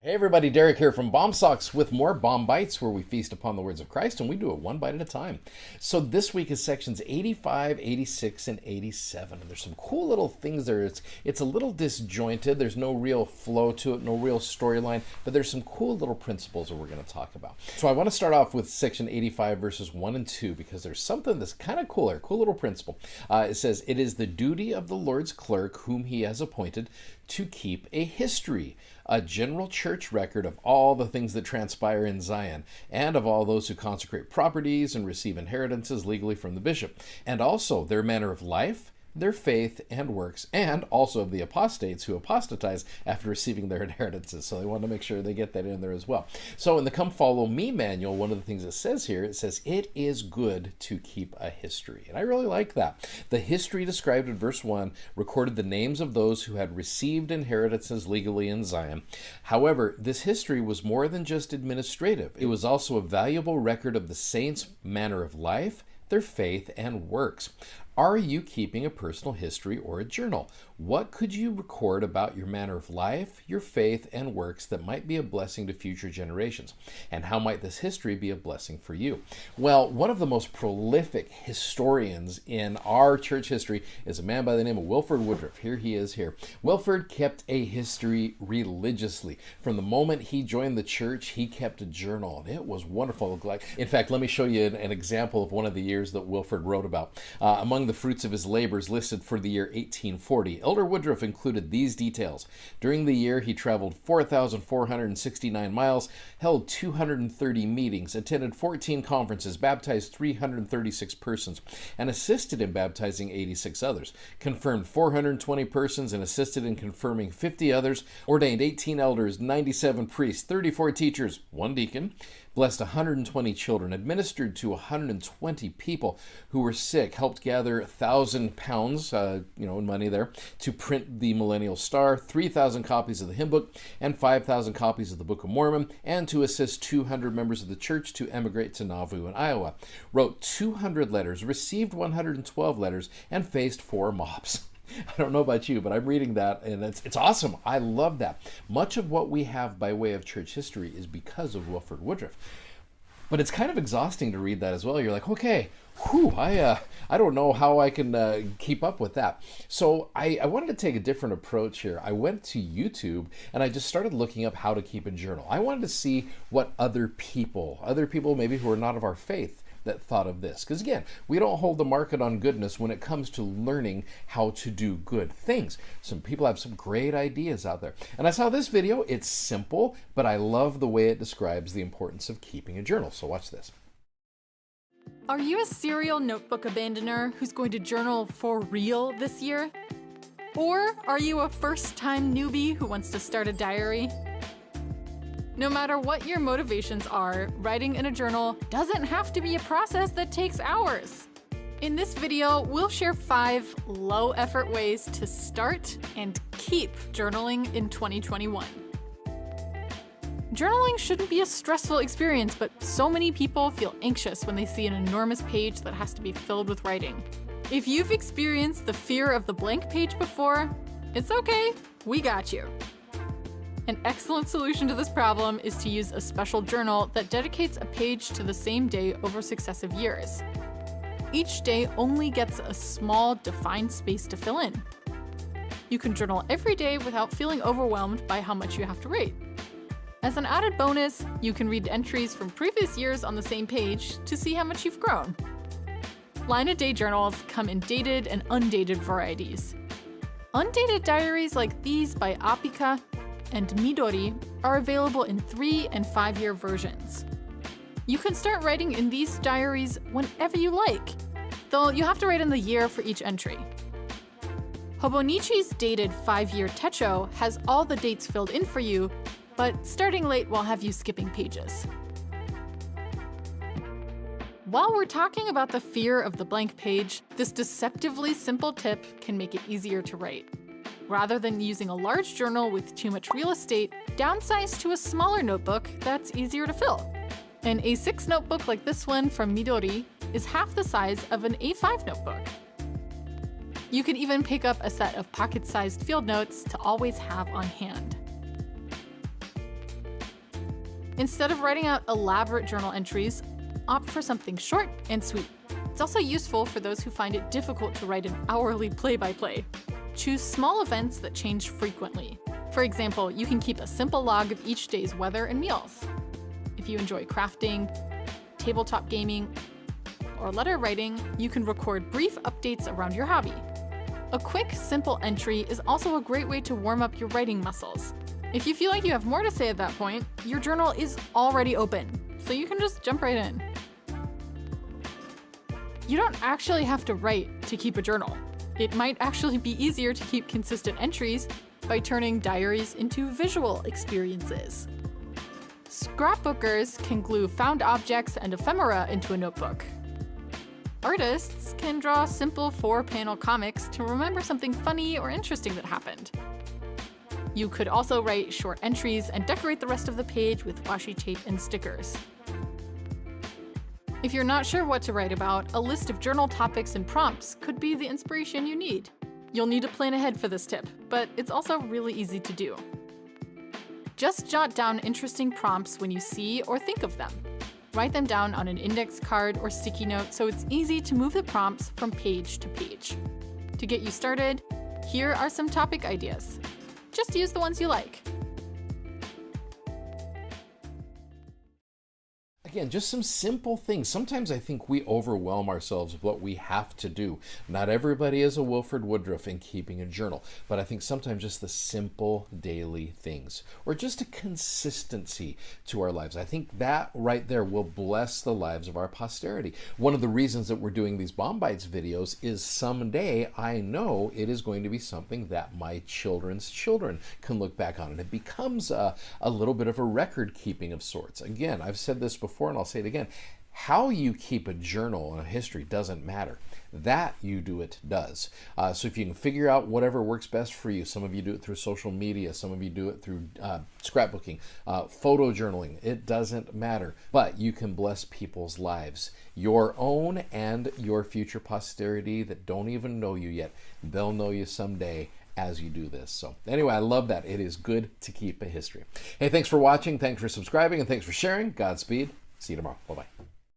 Hey everybody, Derek here from Bomb Socks with more Bomb Bites, where we feast upon the words of Christ and we do it one bite at a time. So this week is sections 85, 86, and 87. And there's some cool little things there. It's a little disjointed. There's no real flow to it, no real storyline, but there's some cool little principles that we're going to talk about. So I want to start off with section 85, verses 1 and 2, because there's something that's kind of cool here, cool little principle. It says, "It is the duty of the Lord's clerk, whom he has appointed, to keep a history, a general church record of all the things that transpire in Zion, and of all those who consecrate properties and receive inheritances legally from the bishop, and also their manner of life, their faith and works, and also of the apostates who apostatize after receiving their inheritances." So they want to make sure they get that in there as well. So in the Come Follow Me manual, one of the things it says here, it says, "It is good to keep a history." And I really like that. The history described in verse 1 recorded the names of those who had received inheritances legally in Zion. However, this history was more than just administrative. It was also a valuable record of the saints' manner of life, their faith, and works. Are you keeping a personal history or a journal? What could you record about your manner of life, your faith, and works that might be a blessing to future generations? And how might this history be a blessing for you? Well, one of the most prolific historians in our church history is a man by the name of Wilford Woodruff. Here he is here. Wilford kept a history religiously. From the moment he joined the church, he kept a journal, and it was wonderful. In fact, let me show you an example of one of the years that Wilford wrote about. Among the fruits of his labors listed for the year 1840, Elder Woodruff included these details. During the year, he traveled 4,469 miles, held 230 meetings, attended 14 conferences, baptized 336 persons, and assisted in baptizing 86 others, confirmed 420 persons and assisted in confirming 50 others, ordained 18 elders, 97 priests, 34 teachers, 1 deacon, blessed 120 children, administered to 120 people who were sick, helped gather 1,000 pounds, in money there, to print the Millennial Star, 3,000 copies of the hymn book, and 5,000 copies of the Book of Mormon, and to assist 200 members of the church to emigrate to Nauvoo in Iowa. Wrote 200 letters, received 112 letters, and faced 4 mobs. I don't know about you, but I'm reading that, and it's awesome. I love that. Much of what we have by way of church history is because of Wilford Woodruff. But it's kind of exhausting to read that as well. You're like, okay, I don't know how I can keep up with that. So I wanted to take a different approach here. I went to YouTube and I just started looking up how to keep a journal. I wanted to see what other people maybe who are not of our faith, that thought of this. Because again, we don't hold the market on goodness when it comes to learning how to do good things. Some people have some great ideas out there. And I saw this video. It's simple, but I love the way it describes the importance of keeping a journal. So watch this. Are you a serial notebook abandoner who's going to journal for real this year? Or are you a first-time newbie who wants to start a diary? No matter what your motivations are, writing in a journal doesn't have to be a process that takes hours. In this video, we'll share 5 low-effort ways to start and keep journaling in 2021. Journaling shouldn't be a stressful experience, but so many people feel anxious when they see an enormous page that has to be filled with writing. If you've experienced the fear of the blank page before, it's okay, we got you. An excellent solution to this problem is to use a special journal that dedicates a page to the same day over successive years. Each day only gets a small, defined space to fill in. You can journal every day without feeling overwhelmed by how much you have to write. As an added bonus, you can read entries from previous years on the same page to see how much you've grown. Line-a-day journals come in dated and undated varieties. Undated diaries like these by Apika and Midori are available in 3- and 5-year versions. You can start writing in these diaries whenever you like, though you have to write in the year for each entry. Hobonichi's dated 5-year Techo has all the dates filled in for you, but starting late will have you skipping pages. While we're talking about the fear of the blank page, this deceptively simple tip can make it easier to write. Rather than using a large journal with too much real estate, downsize to a smaller notebook that's easier to fill. An A6 notebook like this one from Midori is half the size of an A5 notebook. You could even pick up a set of pocket-sized field notes to always have on hand. Instead of writing out elaborate journal entries, opt for something short and sweet. It's also useful for those who find it difficult to write an hourly play-by-play. Choose small events that change frequently. For example, you can keep a simple log of each day's weather and meals. If you enjoy crafting, tabletop gaming, or letter writing, you can record brief updates around your hobby. A quick, simple entry is also a great way to warm up your writing muscles. If you feel like you have more to say at that point, your journal is already open, so you can just jump right in. You don't actually have to write to keep a journal. It might actually be easier to keep consistent entries by turning diaries into visual experiences. Scrapbookers can glue found objects and ephemera into a notebook. Artists can draw simple 4-panel comics to remember something funny or interesting that happened. You could also write short entries and decorate the rest of the page with washi tape and stickers. If you're not sure what to write about, a list of journal topics and prompts could be the inspiration you need. You'll need to plan ahead for this tip, but it's also really easy to do. Just jot down interesting prompts when you see or think of them. Write them down on an index card or sticky note so it's easy to move the prompts from page to page. To get you started, here are some topic ideas. Just use the ones you like. Again, just some simple things. Sometimes I think we overwhelm ourselves with what we have to do. Not everybody is a Wilford Woodruff in keeping a journal, but I think sometimes just the simple daily things, or just a consistency to our lives. I think that right there will bless the lives of our posterity. One of the reasons that we're doing these B.O.M.-BITES videos is someday I know it is going to be something that my children's children can look back on, and it becomes a little bit of a record keeping of sorts. Again, I've said this before, and I'll say it again. How you keep a journal and a history doesn't matter. That you do it does. So if you can figure out whatever works best for you, some of you do it through social media, some of you do it through scrapbooking, photo journaling, it doesn't matter. But you can bless people's lives, your own and your future posterity that don't even know you yet. They'll know you someday as you do this. So anyway, I love that. It is good to keep a history. Hey, thanks for watching. Thanks for subscribing, and thanks for sharing. Godspeed. See you tomorrow. Bye-bye.